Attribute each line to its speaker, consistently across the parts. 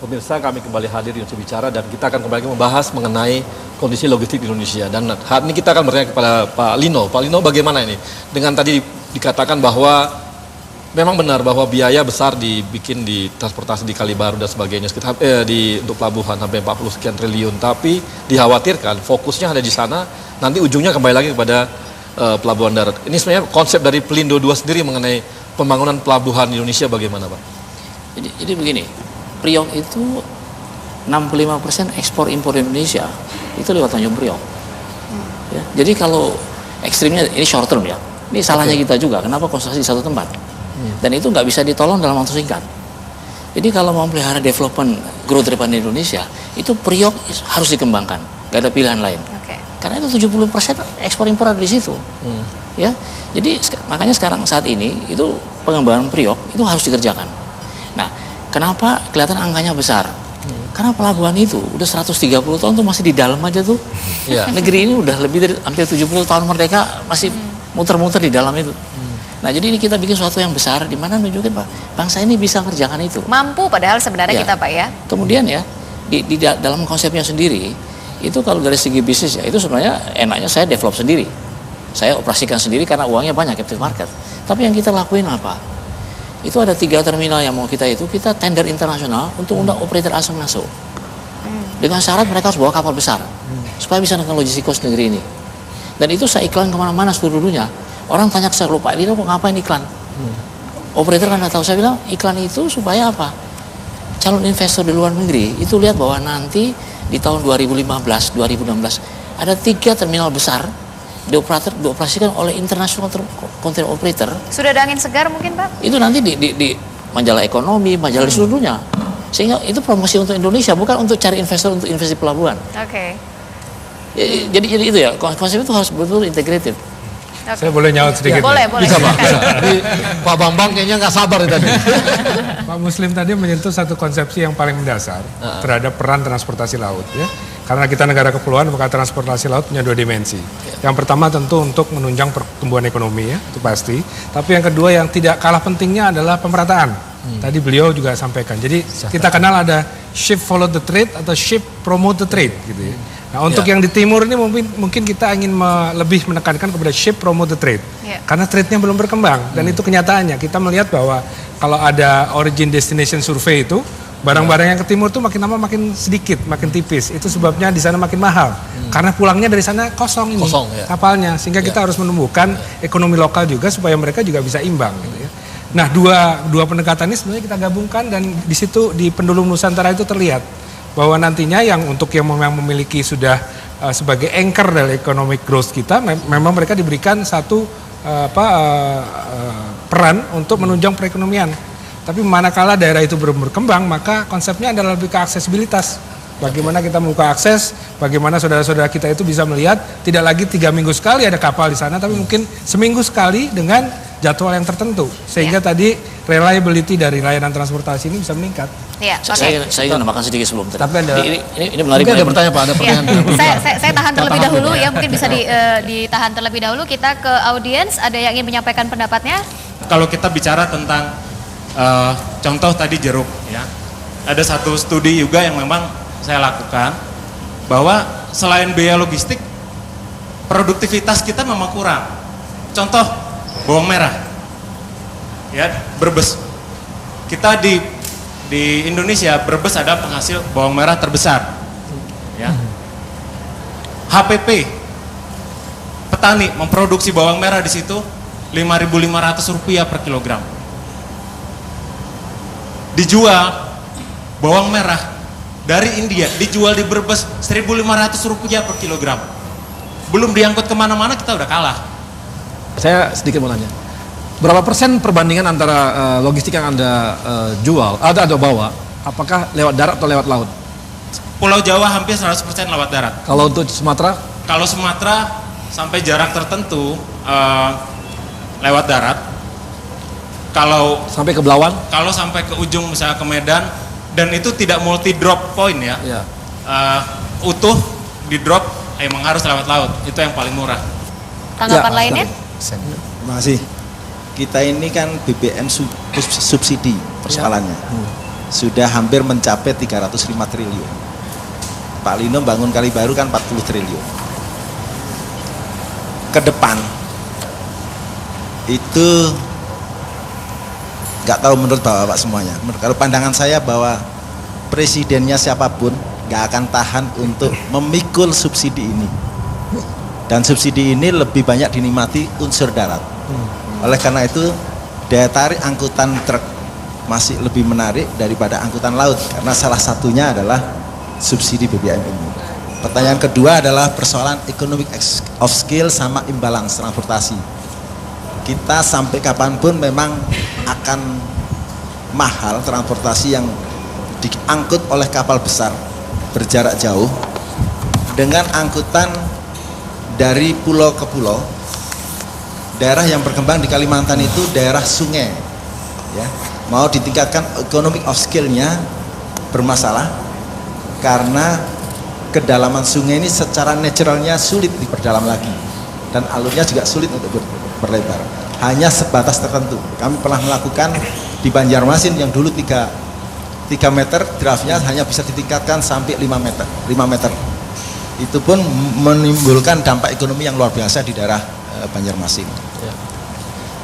Speaker 1: Pemirsa, kami kembali hadir di Unsur Bicara dan kita akan kembali membahas mengenai kondisi logistik di Indonesia. Dan hari ini kita akan bertanya kepada Pak Lino. Pak Lino, bagaimana ini? Dengan tadi dikatakan bahwa memang benar bahwa biaya besar dibikin di transportasi di Kalibaru dan sebagainya, sekitar untuk pelabuhan sampai 40 sekian triliun. Tapi dikhawatirkan fokusnya ada di sana, nanti ujungnya kembali lagi kepada pelabuhan darat. Ini sebenarnya konsep dari Pelindo II sendiri mengenai pembangunan pelabuhan Indonesia bagaimana, Pak?
Speaker 2: Jadi begini. Priok itu 65% ekspor impor Indonesia itu lewat Tanjung Priok. Ya, jadi kalau ekstrimnya ini short term ya, ini salahnya kita juga. Kenapa konsentrasi di satu tempat? Dan itu nggak bisa ditolong dalam waktu singkat. Jadi kalau mau melihara development growth depan Indonesia, itu Priok harus dikembangkan. Gak ada pilihan lain. Karena itu 70% ekspor impor ada di situ. Ya, jadi makanya sekarang saat ini itu pengembangan Priok itu harus dikerjakan. Nah, kenapa kelihatan angkanya besar? Karena pelabuhan itu udah 130 tahun tuh masih di dalam aja tuh. Negeri ini udah lebih dari hampir 70 tahun merdeka masih muter-muter di dalam itu. Nah, jadi ini kita bikin sesuatu yang besar di mana nunjukin Pak, bangsa ini bisa kerjakan itu.
Speaker 3: Mampu padahal sebenarnya kita Pak ya.
Speaker 2: Kemudian ya di dalam konsepnya sendiri itu kalau dari segi bisnis ya itu sebenarnya enaknya saya develop sendiri. Saya operasikan sendiri karena uangnya banyak captive market. Tapi yang kita lakuin apa? Itu ada 3 terminal yang mau kita tender internasional untuk undang operator asing masuk. Dengan syarat mereka harus bawa kapal besar supaya bisa dengan logistik cost negeri ini. Dan itu saya iklan kemana-mana seluruh dunia. Orang tanya ke saya, Pak Lino kok ngapain iklan? Operator kan nggak tahu. Saya bilang iklan itu supaya apa? Calon investor di luar negeri itu lihat bahwa nanti di tahun 2015, 2016 ada 3 terminal besar dioperasikan oleh international container operator.
Speaker 3: Sudah ada angin segar mungkin Pak?
Speaker 2: Itu nanti di majalah ekonomi, majalah di seluruh dunia. Sehingga itu promosi untuk Indonesia, bukan untuk cari investor untuk investasi pelabuhan. Jadi itu ya, konsep itu harus betul integrated.
Speaker 4: Saya boleh nyaut sedikit?
Speaker 3: Boleh.
Speaker 1: Bisa Pak. Pak Bambang kayaknya nggak sabar tadi.
Speaker 4: Pak Muslim tadi menyentuh satu konsepsi yang paling mendasar terhadap peran transportasi laut ya. Karena kita negara kepulauan, maka transportasi laut punya 2 dimensi. Yang pertama tentu untuk menunjang pertumbuhan ekonomi ya, itu pasti. Tapi yang kedua yang tidak kalah pentingnya adalah pemerataan. Tadi beliau juga sampaikan. Jadi kita kenal ada ship follow the trade atau ship promote the trade gitu ya. Nah untuk yang di timur ini mungkin kita ingin lebih menekankan kepada ship promote the trade. Karena trade-nya belum berkembang dan itu kenyataannya. Kita melihat bahwa kalau ada origin destination survey itu barang-barang yang ke timur tuh makin lama makin sedikit, makin tipis. Itu sebabnya di sana makin mahal. Karena pulangnya dari sana kosong kapalnya. Sehingga kita harus menumbuhkan ekonomi lokal juga supaya mereka juga bisa imbang gitu ya. Nah, dua pendekatan ini sebenarnya kita gabungkan dan di situ di Pendulum Nusantara itu terlihat bahwa nantinya yang untuk yang memiliki sudah sebagai anchor dari economic growth kita memang mereka diberikan satu peran untuk menunjang perekonomian. Tapi manakala daerah itu belum berkembang, maka konsepnya adalah lebih ke aksesibilitas. Bagaimana kita membuka akses, bagaimana saudara-saudara kita itu bisa melihat tidak lagi 3 minggu sekali ada kapal di sana, tapi mungkin seminggu sekali dengan jadwal yang tertentu. Sehingga tadi reliability dari layanan transportasi ini bisa meningkat.
Speaker 2: Saya ingin nambahkan sedikit sebelum tadi.
Speaker 1: Tapi ada
Speaker 2: ini menarik.
Speaker 1: Mungkin ada pertanyaan Pak, ada pertanyaan.
Speaker 3: Saya tahan terlebih dahulu ya, mungkin bisa ditahan terlebih dahulu. Kita ke audiens, ada yang ingin menyampaikan pendapatnya?
Speaker 5: Kalau kita bicara tentang contoh tadi jeruk ya, ada satu studi juga yang memang saya lakukan bahwa selain biaya logistik produktivitas kita memang kurang. Contoh bawang merah ya, Brebes, kita di Indonesia Brebes ada penghasil bawang merah terbesar ya. HPP petani memproduksi bawang merah di situ Rp5.500 per kilogram. Dijual bawang merah dari India, dijual di Brebes Rp1.500 per kilogram. Belum diangkut kemana-mana kita udah kalah.
Speaker 1: Saya sedikit mau nanya, berapa persen perbandingan antara logistik yang Anda jual, Anda bawa, apakah lewat darat atau lewat laut?
Speaker 5: Pulau Jawa hampir 100% lewat darat.
Speaker 1: Kalau untuk Sumatera?
Speaker 5: Kalau Sumatera sampai jarak tertentu lewat darat. Kalau
Speaker 1: sampai ke Belawan?
Speaker 5: Kalau sampai ke ujung misalnya ke Medan, dan itu tidak multi drop point ya. Utuh di drop emang harus lewat laut. Itu yang paling murah.
Speaker 3: Tanggapan lainnya?
Speaker 6: Terima kasih. Kita ini kan BBM subsidi persoalannya. sudah hampir mencapai 305 triliun. Pak Lino bangun kali baru kan 40 triliun. Ke depan itu nggak tahu menurut Bapak semuanya. Kalau pandangan saya bahwa presidennya siapapun nggak akan tahan untuk memikul subsidi ini. Dan subsidi ini lebih banyak dinikmati unsur darat. Oleh karena itu daya tarik angkutan truk masih lebih menarik daripada angkutan laut karena salah satunya adalah subsidi BBM ini. Pertanyaan kedua adalah persoalan economic of scale sama imbalance transportasi. Kita sampai kapanpun memang akan mahal transportasi yang diangkut oleh kapal besar berjarak jauh dengan angkutan dari pulau ke pulau. Daerah yang berkembang di Kalimantan itu daerah sungai, ya. Mau ditingkatkan economic of scale-nya bermasalah karena kedalaman sungai ini secara naturalnya sulit diperdalam lagi dan alurnya juga sulit untuk berlebar. Hanya sebatas tertentu. Kami pernah melakukan di Banjarmasin yang dulu 3 meter, draftnya hanya bisa ditingkatkan sampai 5 meter. Itu pun menimbulkan dampak ekonomi yang luar biasa di daerah Banjarmasin.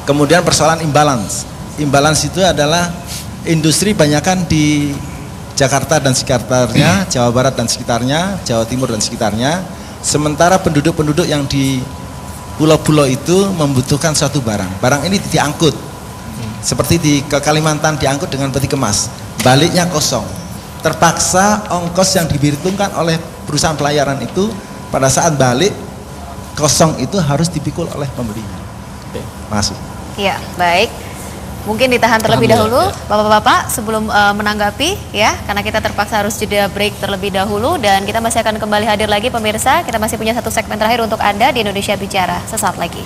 Speaker 6: Kemudian persoalan imbalance. Imbalance itu adalah industri banyakkan di Jakarta dan sekitarnya, Jawa Barat dan sekitarnya, Jawa Timur dan sekitarnya. Sementara penduduk-penduduk yang di pulau-pulau itu membutuhkan suatu barang. Barang ini diangkut. Seperti ke Kalimantan diangkut dengan peti kemas. Baliknya kosong. Terpaksa ongkos yang diperhitungkan oleh perusahaan pelayaran itu pada saat balik kosong itu harus dipikul oleh pembelinya. Masuk.
Speaker 3: Ya, baik. Mungkin ditahan terlebih dahulu, Bapak-bapak, sebelum menanggapi ya, karena kita terpaksa harus jeda break terlebih dahulu dan kita masih akan kembali hadir lagi pemirsa. Kita masih punya satu segmen terakhir untuk Anda di Indonesia Bicara. Sesaat lagi.